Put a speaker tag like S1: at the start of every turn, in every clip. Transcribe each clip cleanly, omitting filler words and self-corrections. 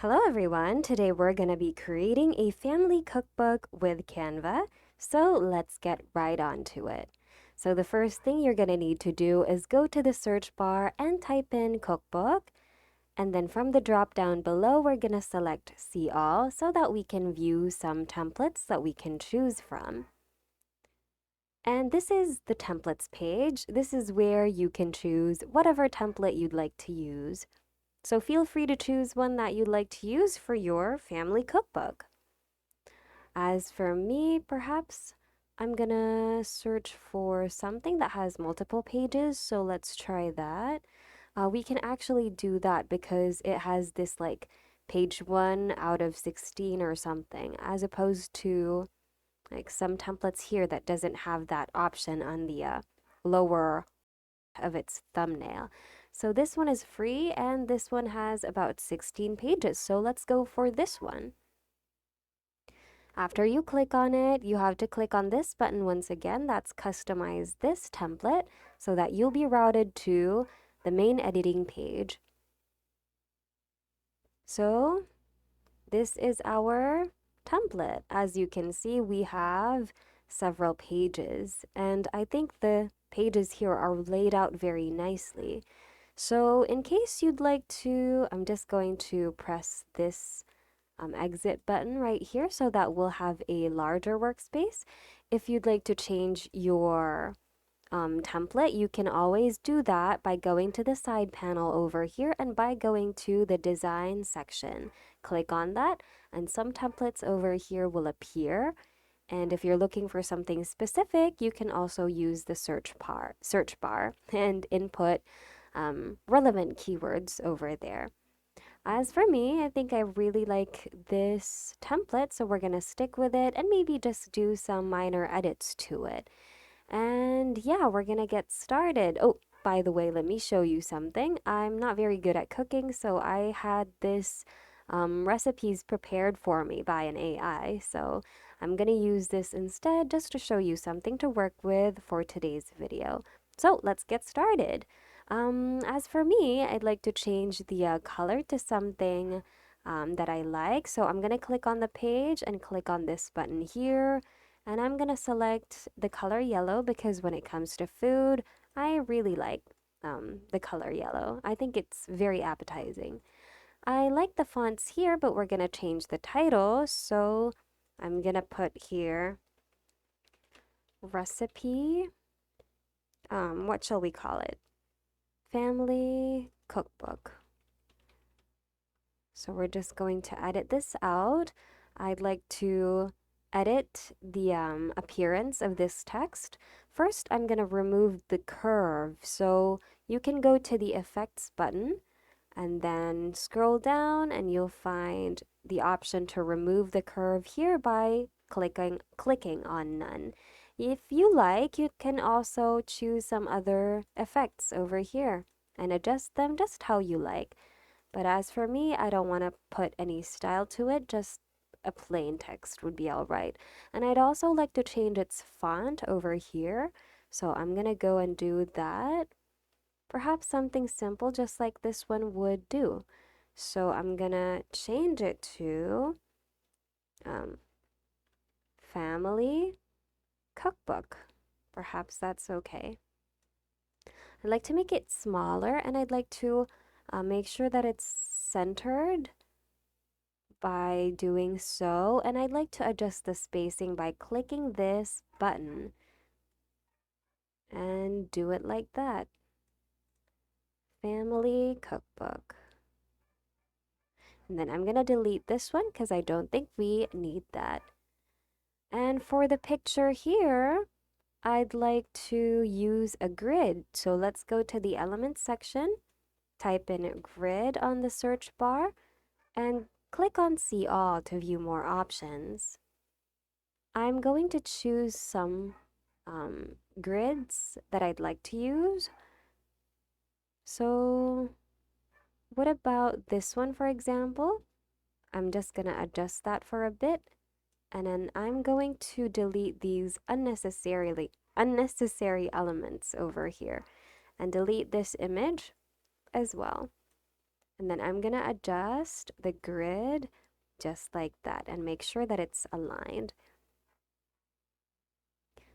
S1: Hello everyone! Today we're going to be creating a family cookbook with Canva, so let's get right on to it. So the first thing you're going to need to do is go to the search bar and type in cookbook, and then from the drop down below we're going to select see all so that we can view some templates that we can choose from. And this is the templates page. This is where you can choose whatever template you'd like to use. So feel free to choose one that you'd like to use for your family cookbook. As for me, perhaps I'm gonna search for something that has multiple pages, so let's try that. We can actually do that because it has this like page 1 out of 16 or something, as opposed to like some templates here that doesn't have that option on the lower of its thumbnail. So this one is free and this one has about 16 pages. So let's go for this one. After you click on it, you have to click on this button once again. That's customize this template so that you'll be routed to the main editing page. So this is our template. As you can see, we have several pages, and I think the pages here are laid out very nicely. So in case you'd like to, I'm just going to press this exit button right here so that we'll have a larger workspace. If you'd like to change your template, you can always do that by going to the side panel over here and by going to the design section. Click on that and some templates over here will appear. And if you're looking for something specific, you can also use the search bar and input relevant keywords over there. As for me, I think I really like this template, so we're going to stick with it and maybe just do some minor edits to it. And yeah, we're going to get started. Oh, by the way, let me show you something. I'm not very good at cooking, so I had this recipes prepared for me by an AI. So I'm going to use this instead just to show you something to work with for today's video. So let's get started. As for me, I'd like to change the color to something that I like. So I'm going to click on the page and click on this button here. And I'm going to select the color yellow because when it comes to food, I really like the color yellow. I think it's very appetizing. I like the fonts here, but we're going to change the title. So I'm going to put here recipe, what shall we call it? Family cookbook. So we're just going to edit this out. I'd like to edit the appearance of this text. First, I'm going to remove the curve. So you can go to the effects button and then scroll down and you'll find the option to remove the curve here by clicking on none. If you like, you can also choose some other effects over here and adjust them just how you like. But as for me, I don't want to put any style to it, just a plain text would be all right. And I'd also like to change its font over here. So I'm going to go and do that. Perhaps something simple just like this one would do. So I'm going to change it to family cookbook. Perhaps that's okay. I'd like to make it smaller and I'd like to make sure that it's centered by doing so. And I'd like to adjust the spacing by clicking this button and do it like that. Family cookbook. And then I'm going to delete this one because I don't think we need that. And for the picture here, I'd like to use a grid. So let's go to the elements section, type in grid on the search bar, and click on see all to view more options. I'm going to choose some grids that I'd like to use. So what about this one, for example? I'm just going to adjust that for a bit. And then I'm going to delete these unnecessary elements over here and delete this image as well. And then I'm gonna adjust the grid just like that and make sure that it's aligned.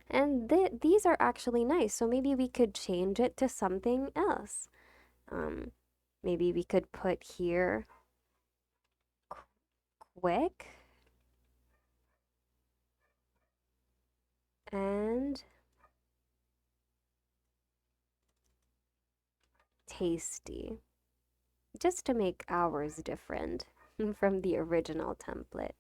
S1: And these are actually nice, so maybe we could change it to something else. Um, Maybe we could put here quick and tasty, just to make ours different from the original template.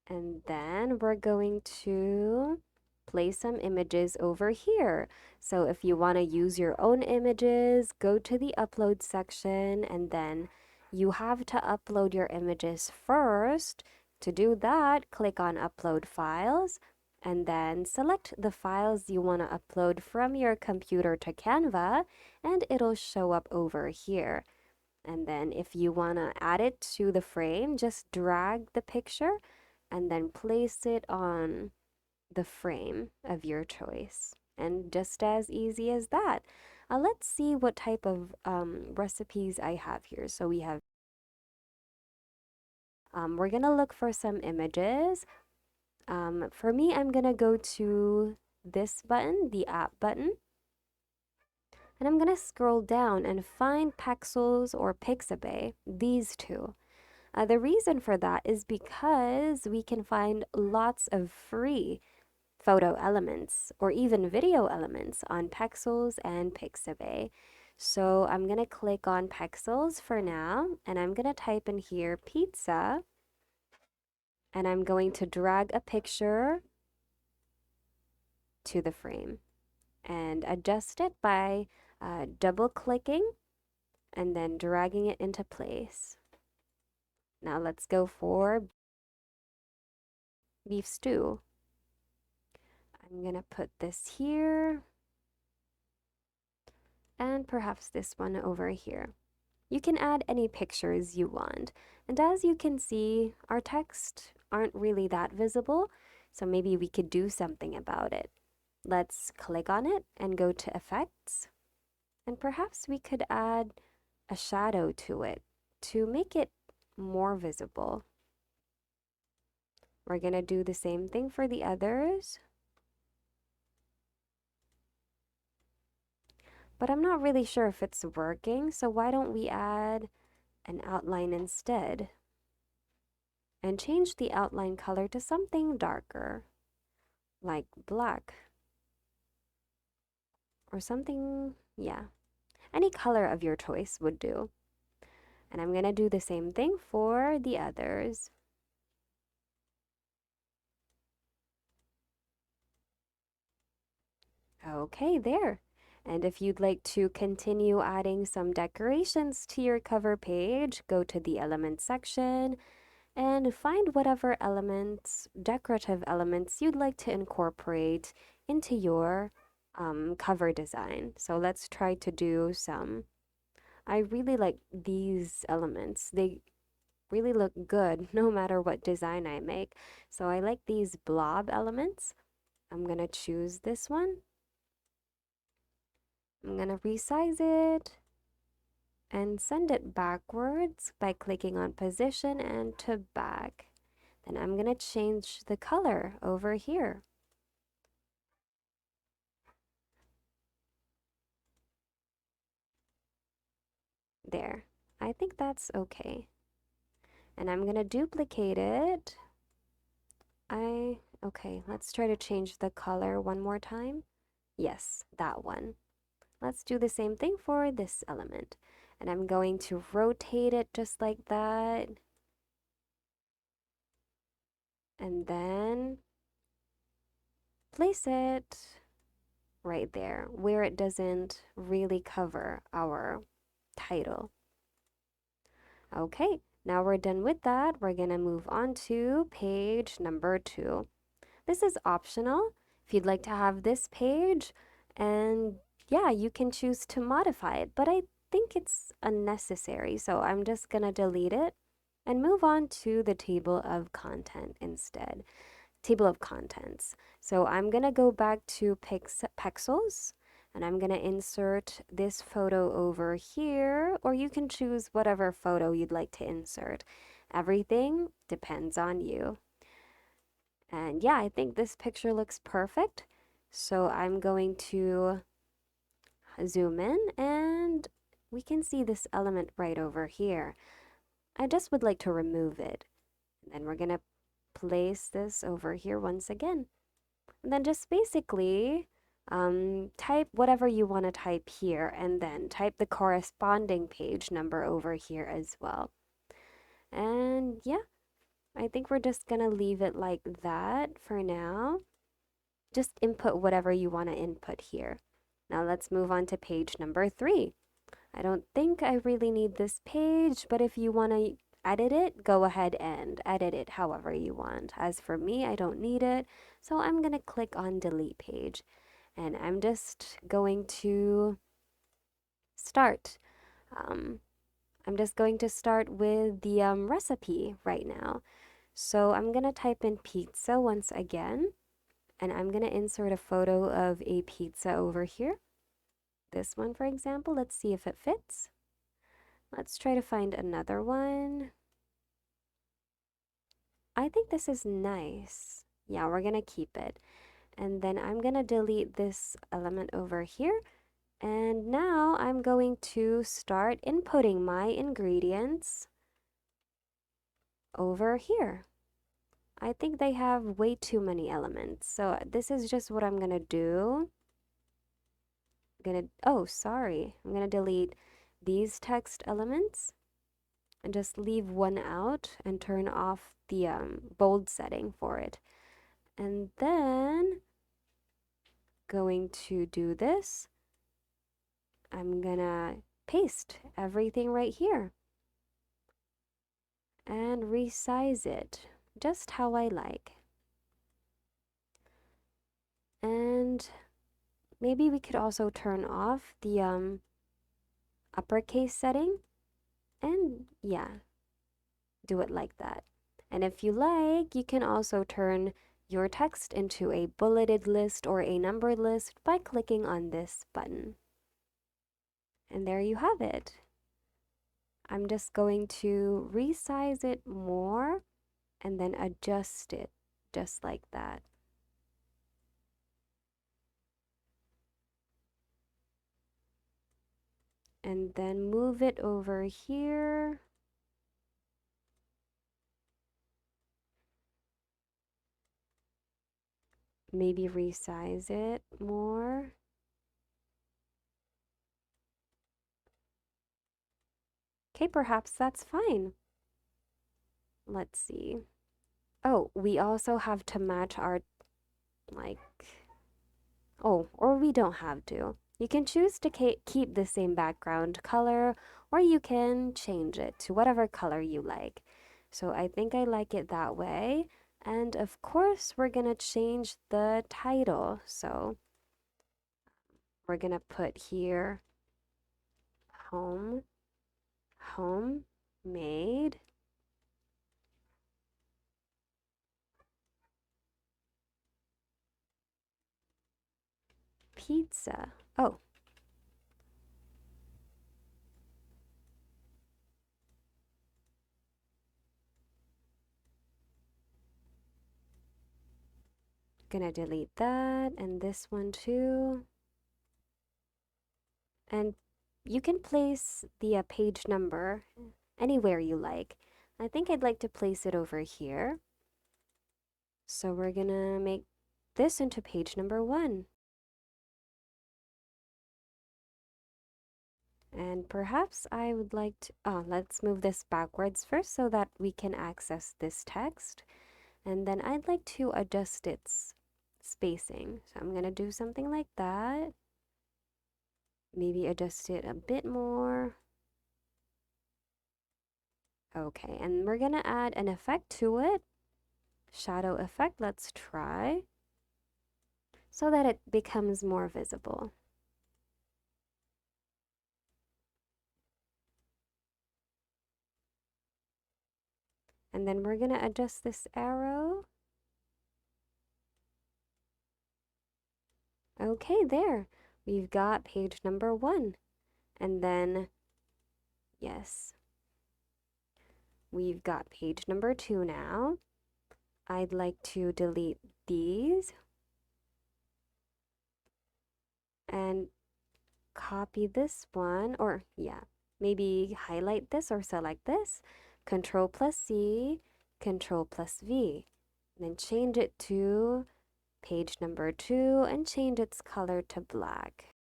S1: And then we're going to place some images over here. So if you want to use your own images, go to the upload section and then you have to upload your images first. To do that, click on upload files and then select the files you want to upload from your computer to Canva and it'll show up over here. And then if you want to add it to the frame, just drag the picture and then place it on the frame of your choice. And just as easy as that. Let's see what type of recipes I have here. So we have, we're gonna look for some images. For me, I'm gonna go to this button, the app button. And I'm gonna scroll down and find Pexels or Pixabay, these two. The reason for that is because we can find lots of free photo elements or even video elements on Pexels and Pixabay. So I'm going to click on Pexels for now and I'm going to type in here pizza and I'm going to drag a picture to the frame and adjust it by double clicking and then dragging it into place. Now let's go for beef stew. I'm gonna put this here and perhaps this one over here. You can add any pictures you want. And as you can see, our text aren't really that visible, so maybe we could do something about it. Let's click on it and go to effects. And perhaps we could add a shadow to it to make it more visible. We're gonna do the same thing for the others. But I'm not really sure if it's working, so why don't we add an outline instead? And change the outline color to something darker, like black. Or something, yeah. Any color of your choice would do. And I'm gonna do the same thing for the others. Okay, there. And if you'd like to continue adding some decorations to your cover page, go to the elements section and find whatever elements, decorative elements you'd like to incorporate into your cover design. So let's try to do some. I really like these elements. They really look good no matter what design I make. So I like these blob elements. I'm gonna choose this one. I'm gonna resize it and send it backwards by clicking on position and to back. Then I'm gonna change the color over here. There. I think that's okay. And I'm gonna duplicate it. Okay, let's try to change the color one more time. Yes, that one. Let's do the same thing for this element. And I'm going to rotate it just like that. And then place it right there where it doesn't really cover our title. Okay, now we're done with that. We're gonna move on to page number 2. This is optional if you'd like to have this page, and yeah, you can choose to modify it, but I think it's unnecessary, so I'm just gonna delete it and move on to the table of content instead. Table of contents. So I'm gonna go back to Pexels And I'm going to insert this photo over here, or you can choose whatever photo you'd like to insert. Everything depends on you. And yeah, I think this picture looks perfect. So I'm going to zoom in and we can see this element right over here. I just would like to remove it. And then we're going to place this over here once again. And then just basically type whatever you want to type here and then type the corresponding page number over here as well. And yeah, I think we're just going to leave it like that for now. Just input whatever you want to input here. Now let's move on to page number 3. I don't think I really need this page, but if you want to edit it, go ahead and edit it however you want. As for me, I don't need it, so I'm going to click on delete page. And I'm just going to start. I'm just going to start with the recipe right now. So I'm going to type in pizza once again, and I'm going to insert a photo of a pizza over here. This one, for example, let's see if it fits. Let's try to find another one. I think this is nice. Yeah, we're going to keep it. And then I'm going to delete this element over here. And now I'm going to start inputting my ingredients over here. I think they have way too many elements. So this is just what I'm going to do. Oh, sorry. I'm going to delete these text elements and just leave one out and turn off the bold setting for it. And then going to do this. I'm gonna paste everything right here and resize it just how I like. And maybe we could also turn off the uppercase setting and yeah, do it like that. And if you like, you can also turn your text into a bulleted list or a numbered list by clicking on this button. And there you have it. I'm just going to resize it more and then adjust it just like that. And then move it over here. Maybe resize it more. Okay, perhaps that's fine. Let's see. Oh, we also have to match our, like, oh, or we don't have to. You can choose to keep the same background color, or you can change it to whatever color you like. So I think I like it that way. And of course, we're gonna change the title. So we're gonna put here home, homemade pizza. Oh, gonna delete that and this one too. And you can place the page number anywhere you like. I think I'd like to place it over here. So we're gonna make this into page number 1. And perhaps I would like to, let's move this backwards first so that we can access this text. And then I'd like to adjust its spacing. So I'm gonna do something like that. Maybe adjust it a bit more. Okay, and we're gonna add an effect to it. Shadow effect, let's try. So that it becomes more visible. And then we're gonna adjust this arrow. Okay, there. we've got page number 1. And then, yes, we've got page number 2 now. I'd like to delete these and copy this one, or yeah, maybe highlight this or select this. Control plus C, Control plus V. And then change it to page number 2 and change its color to black.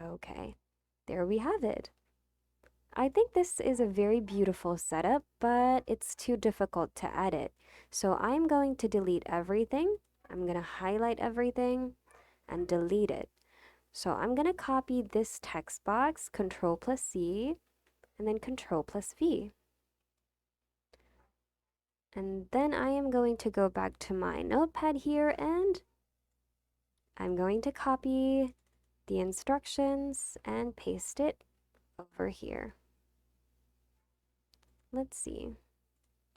S1: Okay, there we have it. I think this is a very beautiful setup, but it's too difficult to edit. So I'm going to delete everything. I'm going to highlight everything and delete it. So I'm going to copy this text box, Control plus C, and then Control plus V. And then I am going to go back to my notepad here and I'm going to copy the instructions and paste it over here. Let's see.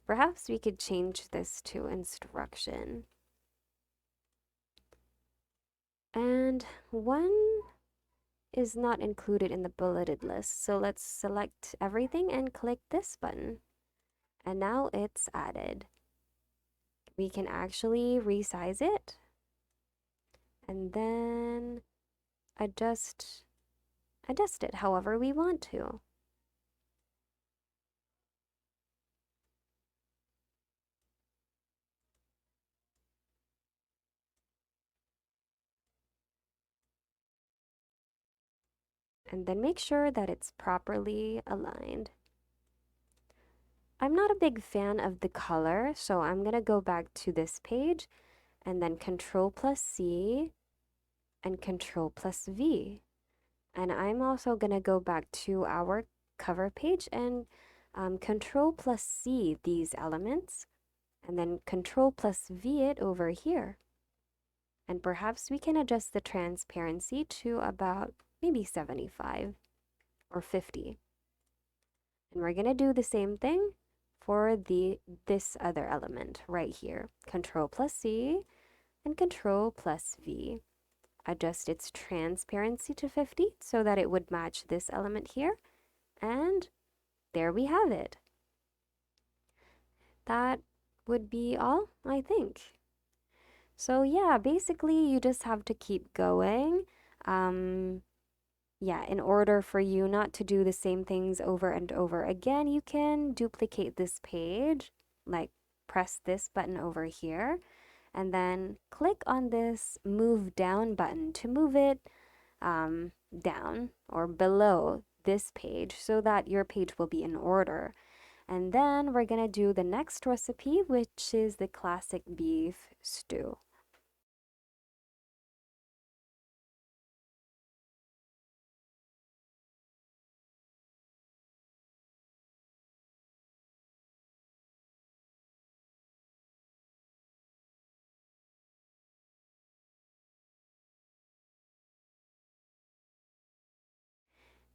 S1: Perhaps we could change this to instruction. And one is not included in the bulleted list. So let's select everything and click this button. And now it's added. We can actually resize it and then adjust it however we want to. And then make sure that it's properly aligned. I'm not a big fan of the color, so I'm going to go back to this page and then Control plus C and Control plus V. And I'm also going to go back to our cover page and Control plus C these elements and then Control plus V it over here. And perhaps we can adjust the transparency to about maybe 75 or 50. And we're going to do the same thing for this other element right here. Control plus C and Control plus V. Adjust its transparency to 50 so that it would match this element here. And there we have it. That would be all, I think. So yeah, basically you just have to keep going. Yeah, in order for you not to do the same things over and over again, you can duplicate this page, like press this button over here, and then click on this move down button to move it down or below this page so that your page will be in order. And then we're gonna do the next recipe, which is the classic beef stew.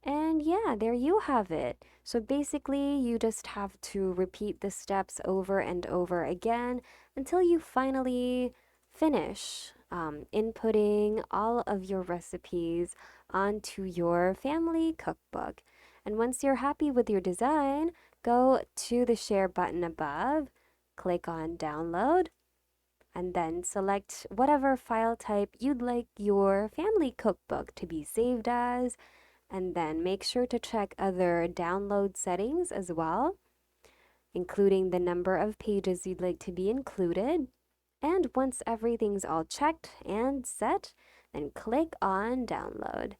S1: And yeah, there you have it. So basically, you just have to repeat the steps over and over again until you finally finish inputting all of your recipes onto your family cookbook. And once you're happy with your design, go to the share button above, click on download, and then select whatever file type you'd like your family cookbook to be saved as, and then make sure to check other download settings as well, including the number of pages you'd like to be included. And once everything's all checked and set, then click on download.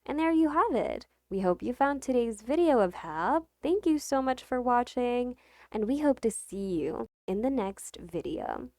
S1: And there you have it. We hope you found today's video of help. Thank you so much for watching, and we hope to see you in the next video.